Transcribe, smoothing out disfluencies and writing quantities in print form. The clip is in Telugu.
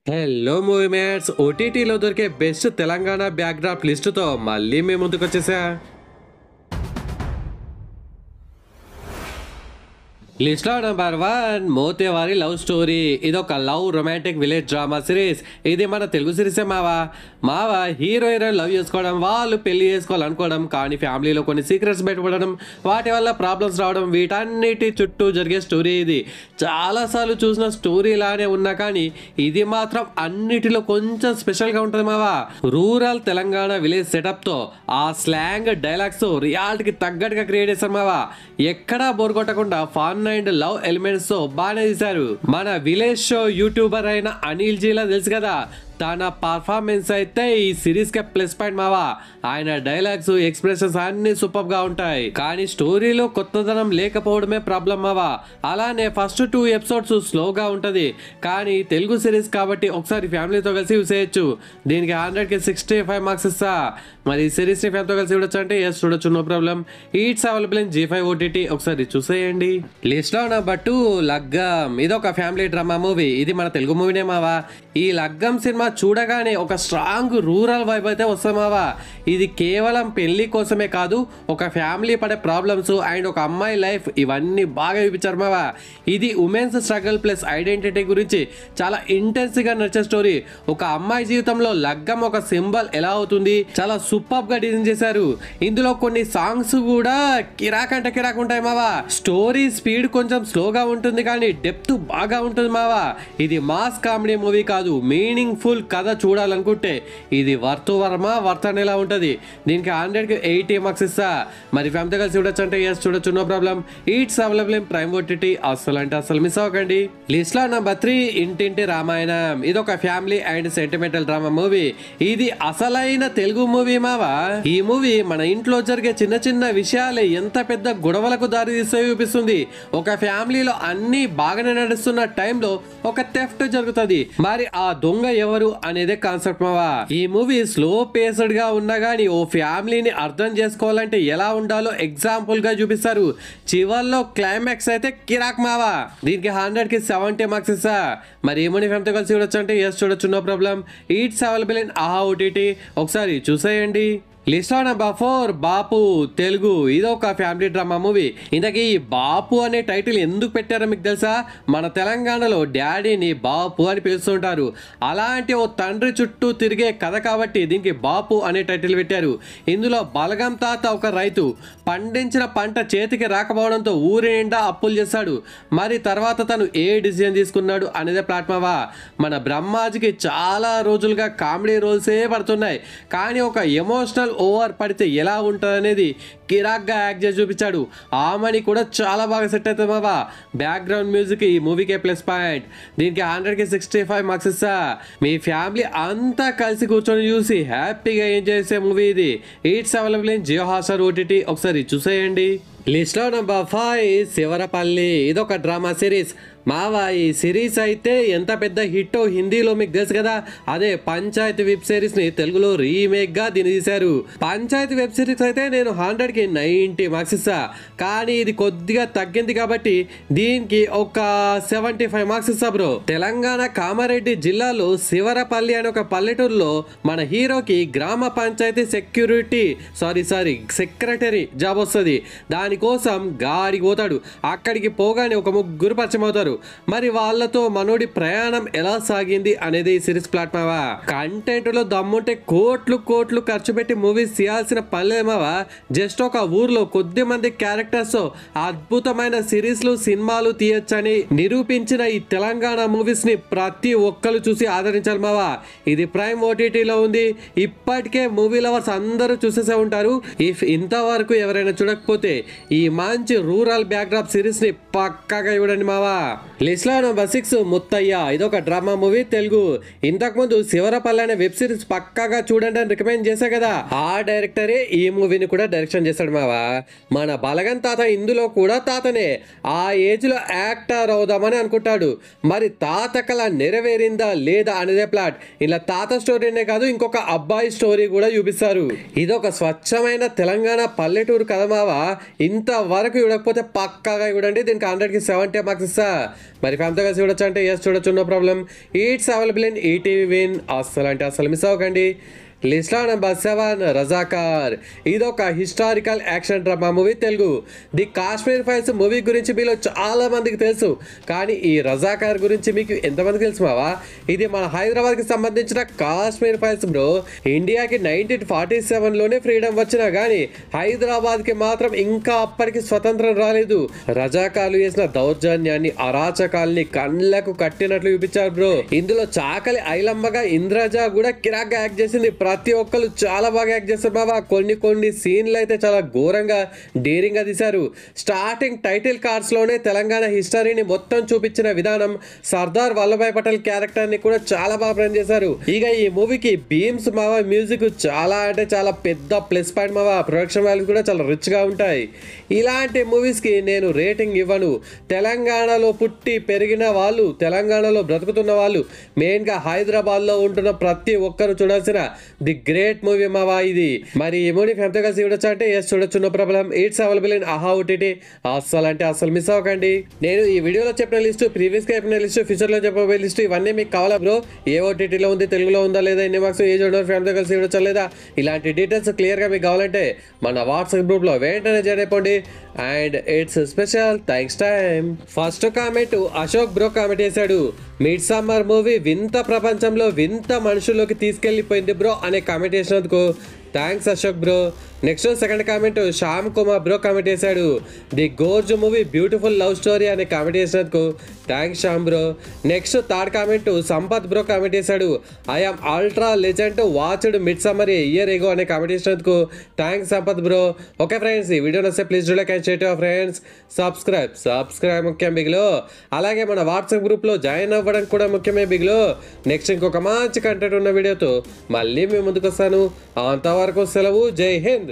హలో మూవీ మేట్స్ ఓటీటీలో దొరికే బెస్ట్ తెలంగాణ బ్యాక్డ్రాప్ లిస్టుతో మళ్ళీ మేము ముందుకు వచ్చేసా. లిస్ట్లో నెంబర్ 1 మోతేవారి లవ్ స్టోరీ. ఇది ఒక love romantic village drama series. ఇది మన తెలుగు సిరీసే మావా హీరో హీరోయిన్ లవ్ చేసుకోవడం, వాళ్ళు పెళ్లి చేసుకోవాలనుకోవడం, కానీ ఫ్యామిలీలో కొన్ని సీక్రెట్స్ బయటపడడం, వాటి వల్ల ప్రాబ్లమ్స్ రావడం, వీటన్నిటి చుట్టూ జరిగే స్టోరీ. ఇది చాలాసార్లు చూసిన స్టోరీ లానే ఉన్నా కానీ ఇది మాత్రం అన్నిటిలో కొంచెం స్పెషల్గా ఉంటుంది రూరల్ తెలంగాణ విలేజ్ సెటప్తో ఆ స్లాంగ్ డైలాగ్స్ రియాలిటీకి తగ్గట్టుగా క్రియేట్ చేశారు ఎక్కడా బోర్ కొట్టకుండా ఫన్ అండ్ లవ్ ఎలిమెంట్స్ తో బాగానే తీశారు. మన విలేజ్ షో యూట్యూబర్ అయిన అనిల్ జీలా తెలుసు కదా, తన పర్ఫార్మెన్స్ అయితే ఈ సిరీస్ కే ప్లస్ పాయింట్ ఆయన డైలాగ్స్ ఎక్స్ప్రెషన్స్ అన్ని సూపర్ గా ఉంటాయి, కానీ స్టోరీలో కొత్తదనం లేకపోవడమే ప్రాబ్లం అలానే ఫస్ట్ 2 ఎపిసోడ్స్ స్లోగా ఉంటది, కానీ తెలుగు సిరీస్ కాబట్టి ఒకసారి ఫ్యామిలీతో కలిసి చూసేయచ్చు. దీనికి 100కి 65 మార్క్స్ ఇస్తా. మరి ఈ సిరీస్ ని ఫ్యామిలీతో కలిసి చూడొచ్చు అంటే ఎస్ చూడొచ్చు, no problem. It's available in G5 OTT. ఒకసారి చూసేయండి. లిస్ట్ లో నెంబర్ 2 లగ్గం. ఇది ఒక ఫ్యామిలీ డ్రామా మూవీ. ఇది మన తెలుగు మూవీనే ఈ లగ్గం సినిమా చూడగానే ఒక స్ట్రాంగ్ రూరల్ వైబ్ అయితే వస్తామావా. ఇది కేవలం పెళ్లి కోసమే కాదు, ఒక ఫ్యామిలీ పడే ప్రాబ్లమ్స్ అండ్ ఒక అమ్మాయి లైఫ్ ఇవన్నీ బాగా చూపించారు ఇది ఉమెన్స్ స్ట్రగల్ ప్లస్ ఐడెంటిటీ గురించి చాలా ఇంటెన్స్ గా నడిచే స్టోరీ. ఒక అమ్మాయి జీవితంలో లగ్గం ఒక సింబల్ ఎలా అవుతుంది, చాలా సూపర్ గా డిజైన్ చేశారు. ఇందులో కొన్ని సాంగ్స్ కూడా కిరాక్ అంటే కిరాక్ ఉంటాయి స్టోరీ స్పీడ్ కొంచెం స్లోగా ఉంటుంది, కానీ డెప్త్ బాగా ఉంటుంది ఇది మాస్ కామెడీ మూవీ కాదు, మీనింగ్ ఫుల్ కథ చూడాలనుకుంటే ఇది వర్త్ అనేలా ఉంటది. దీనికి 100కి 80 మార్క్స్ ఇస్తా. మరి ఫ్యామిలీతో కలిసి చూడొచ్చు అంటే ఎస్ చూడొచ్చు, no problem. It's available in Prime OTT. అస్సలు అంటే అసలు మిస్ అవ్వకండి. లిస్ట్ లో నెంబర్ 3 ఇంటింటి రామాయణం. ఇది ఒక family and sentimental drama movie. ఇది అసలైన తెలుగు మూవీ ఈ మూవీ మన ఇంట్లో జరిగే చిన్న చిన్న విషయాలే ఎంత పెద్ద గొడవలకు దారి తీస్తే చూపిస్తుంది. ఒక ఫ్యామిలీలో అన్ని బాగానే నడుస్తున్న టైంలో ఒక థెఫ్ట్ జరుగుతుంది. మరి ఆ దొంగ ఎవరు అనేదే కాన్సెప్ట్ ఈ మూవీ స్లో పేస్డ్ గా ఉన్నా గానీ ఓ ఫ్యామిలీని అర్థం చేసుకోవాలంటే ఎలా ఉండాలో ఎగ్జాంపుల్ గా చూపిస్తారు. చివర్లో క్లైమాక్స్ అయితే కిరాక్ దీనికి 100కి 70 మార్క్స్ ఇస్తా. మరి ఏమని ఫ్యామిలీతో కలిసి చూడొచ్చు అంటే ఎస్ చూడొచ్చు, no problem. It's available in Aha OTT. ఒకసారి చూసేయండి. List number 4 Bapu Telugu. ఇది ఒక ఫ్యామిలీ డ్రామా మూవీ. ఇంతకీ బాపు అనే టైటిల్ ఎందుకు పెట్టారో మీకు తెలుసా? మన తెలంగాణలో డాడీని బాపు అని పిలుస్తుంటారు. అలాంటి ఓ తండ్రి చుట్టూ తిరిగే కథ కాబట్టి దీనికి బాపు అనే టైటిల్ పెట్టారు. ఇందులో బలగం తాత ఒక రైతు, పండించిన పంట చేతికి రాకపోవడంతో ఊరి నిండా అప్పులు చేశాడు. మరి తర్వాత తను ఏ డిసిజన్ తీసుకున్నాడు అనేదే ప్లాట్ఫామ్ మన బ్రహ్మాజీకి చాలా రోజులుగా కామెడీ రోల్సే పడుతున్నాయి, కానీ ఒక ఎమోషనల్ ఓవర్ పడితే ఎలా ఉంటుంది అనేది కిరాక్ గా యాక్ట్ చేసి చూపించాడు. ఆమెని కూడా చాలా బాగా సెట్ అవుతుంది బ్యాక్గ్రౌండ్ మ్యూజిక్ ఈ మూవీకే ప్లస్ పాయింట్. దీనికి 100కి 65 మార్క్స్ ఇస్తా. మీ ఫ్యామిలీ అంతా కలిసి కూర్చొని చూసి హ్యాపీగా ఎంజాయ్ చేసే మూవీ ఇది. It's available in Jio Hotstar OTT. ఒకసారి చూసేయండి. లిస్ట్ లో నెంబర్ 5 శివరపల్లి. ఇదొక డ్రామా సిరీస్ ఈ సిరీస్ అయితే ఎంత పెద్ద హిట్ హిందీలో మీకు తెలుసు కదా. అదే పంచాయతీ వెబ్ సిరీస్ ని తెలుగులో రీమేక్ గా దీన్ని తీశారు. పంచాయతీ వెబ్ సిరీస్ అయితే నేను 100కి 90 మార్క్స్ ఇస్తా, కానీ ఇది కొద్దిగా తగ్గింది కాబట్టి దీనికి ఒక 75 మార్క్స్ ఇస్తా బ్రో. తెలంగాణ కామారెడ్డి జిల్లాలో శివరపల్లి అనే ఒక పల్లెటూరులో మన హీరోకి గ్రామ పంచాయతీ సెక్రటరీ జాబ్ వస్తుంది. దానికోసం గాడికి పోతాడు. అక్కడికి పోగానే ఒక ముగ్గురు పరిచయం అవుతారు. మరి వాళ్ళతో మనోడి ప్రయాణం ఎలా సాగింది అనేది ఈ సిరీస్ ప్లాట్ఫామ్ కంటెంట్ లో దమ్ముంటే కోట్లు ఖర్చు పెట్టి మూవీస్ చేయాల్సిన పనిలేమవా. జస్ట్ ఒక ఊర్లో కొద్ది మంది క్యారెక్టర్స్ అద్భుతమైన సిరీస్లు సినిమాలు తీయొచ్చని నిరూపించిన ఈ తెలంగాణ మూవీస్ ని ప్రతి ఒక్కరు చూసి ఆదరించాలి ఇది ప్రైమ్ OTT లో ఉంది. ఇప్పటికే మూవీ లవర్స్ అందరూ చూసేసే ఉంటారు. ఇఫ్ ఇంతవరకు ఎవరైనా చూడకపోతే ఈ మంచి రూరల్ బ్యాక్డ్రాప్ సిరీస్ ని పక్కాగా చూడండి లిస్ట్ లో నెంబర్ 6 ముత్తయ్య. ఇదొక డ్రామా మూవీ తెలుగు. ఇంతకుముందు శివరపల్లి అనే వెబ్ సిరీస్ పక్కాగా చూడండి అని రికమెండ్ చేశా కదా, ఆ డైరెక్టరే ఈ మూవీని కూడా డైరెక్షన్ చేస్తాడు మావా, మన బలగం తాత ఇందులో కూడా తాతనే. ఆ ఏజ్లో యాక్టర్ అవుదామని అనుకుంటాడు. మరి తాత కళ నెరవేరిందా లేదా అనేదే ప్లాట్. ఇలా తాత స్టోరీనే కాదు, ఇంకొక అబ్బాయి స్టోరీ కూడా చూపిస్తారు. ఇదొక స్వచ్ఛమైన తెలంగాణ పల్లెటూరు కథ మావా. ఇంతవరకు చూడకపోతే పక్కాగా చూడండి. దీనికి 100కి 70 మార్క్స్ ఇస్తా. మరి ఫ్యామిలీతో కలిసి చూడొచ్చు అంటే ఎస్ చూడొచ్చు, no problem. It's available in ETV Win. అస్సలు అంటే అస్సలు మిస్ అవ్వకండి. లిస్ట్లో నెంబర్ 7 రజాకార్. ఇదొక historical action drama movie Telugu. The Kashmir files movie గురించి మీలో చాలా మందికి తెలుసు, కానీ ఈ రజాకార్ గురించి మీకు ఎంతమందికి తెలుసు మావా? ఇది మన హైదరాబాద్కి సంబంధించిన కాశ్మీర్ ఫైల్స్ బ్రో. ఇండియాకి 1947లోనే ఫ్రీడమ్ వచ్చినా కానీ హైదరాబాద్కి మాత్రం ఇంకా అప్పటికి స్వతంత్రం రాలేదు. రజాకార్లు చేసిన దౌర్జన్యాన్ని, అరాచకాల్ని కళ్ళకు కట్టినట్లు చూపించారు బ్రో. ఇందులో చాకలి ఐలమ్మగా ఇంద్రజ కూడా కిరాక్గా యాక్ట్ చేసింది. ప్రతి ఒక్కరు చాలా బాగా యాక్ట్ చేస్తారు బాబా. కొన్ని సీన్లు అయితే చాలా ఘోరంగా డేరింగ్ గా తీశారు. స్టార్టింగ్ టైటిల్ కార్డ్స్ లోనే తెలంగాణ హిస్టరీని మొత్తం చూపించిన విధానం, సర్దార్ వల్లభాయ్ పటేల్ క్యారెక్టర్ ని కూడా చాలా బాగా ప్రెజెంట్ చేశారు. ఇక ఈ మూవీకి బీమ్స్ మావా మ్యూజిక్ చాలా అంటే చాలా పెద్ద ప్లస్ పాయింట్ మావా. ప్రొడక్షన్ వాల్యూస్ కూడా చాలా రిచ్ గా ఉంటాయి. ఇలాంటి మూవీస్ కి నేను రేటింగ్ ఇవ్వను. తెలంగాణలో పుట్టి పెరిగిన వాళ్ళు, తెలంగాణలో బ్రతుకుతున్న వాళ్ళు, మెయిన్ గా హైదరాబాద్ లో ఉంటున్న ప్రతి ఒక్కరు చూడాల్సిన ది గ్రేట్ మూవీ మావా ఇది. మరి ఈ మూవీ ఫ్యామిలీతో కలిసి చూడొచ్చు అంటే ఎస్ చూడొచ్చు, no problem. It's available in Aha OTT. అస్సలు అంటే అస్సలు మిస్ అవ్వకండి. నేను ఈ వీడియోలో చెప్పిన లిస్టు, ప్రీవియస్ గా చెప్పిన లిస్టు, ఫ్యూచర్ లో చెప్పబోయే లిస్టు, ఇవన్నీ మీకు కావాలా బ్రో? ఏ ఓటీటీలో ఉంది, తెలుగులో ఉందా లేదా, ఎన్ని మార్క్స్, ఏ చూడడం, ఫ్యామిలీతో కలిసి చూడొచ్చా లేదా, ఇలాంటి డీటెయిల్స్ క్లియర్ గా మీకు కావాలంటే మన వాట్సాప్ గ్రూప్ లో వెంటనే జాయిన్ అయిపోండి. And it's special thanks time. First comment Ashok bro comment చేశాడు. మిడ్ సమ్మర్ మూవీ వింత ప్రపంచంలో వింత మనుషుల్లోకి తీసుకెళ్లిపోయింది బ్రో అనే కామెంట్ చేసినందుకు thanks Ashok bro. Next second comment Shyam Kumar bro comment చేశాడు. The gorge movie beautiful love story అనే కామెంట్ చేసినందుకు thanks Shyam bro. Next third comment Sampath bro comment చేశాడు. I'm ultra legend watched mid summer year ago అనే కామెంట్ చేసినందుకు thanks Sampath bro. Okay friends, ఈ వీడియో నచ్చితే please do like and share to friends. Subscribe ముఖ్యం బిగ్లో. అలాగే మన వాట్సాప్ గ్రూప్లో జాయిన్ అవ్వడం కూడా ముఖ్యమే బిగ్లో. నెక్స్ట్ ఇంకొక మంచి కంటెంట్ ఉన్న వీడియోతో మళ్ళీ మేము ముందుకు వస్తాను. అంతవరకు సెలవు. జై హింద్.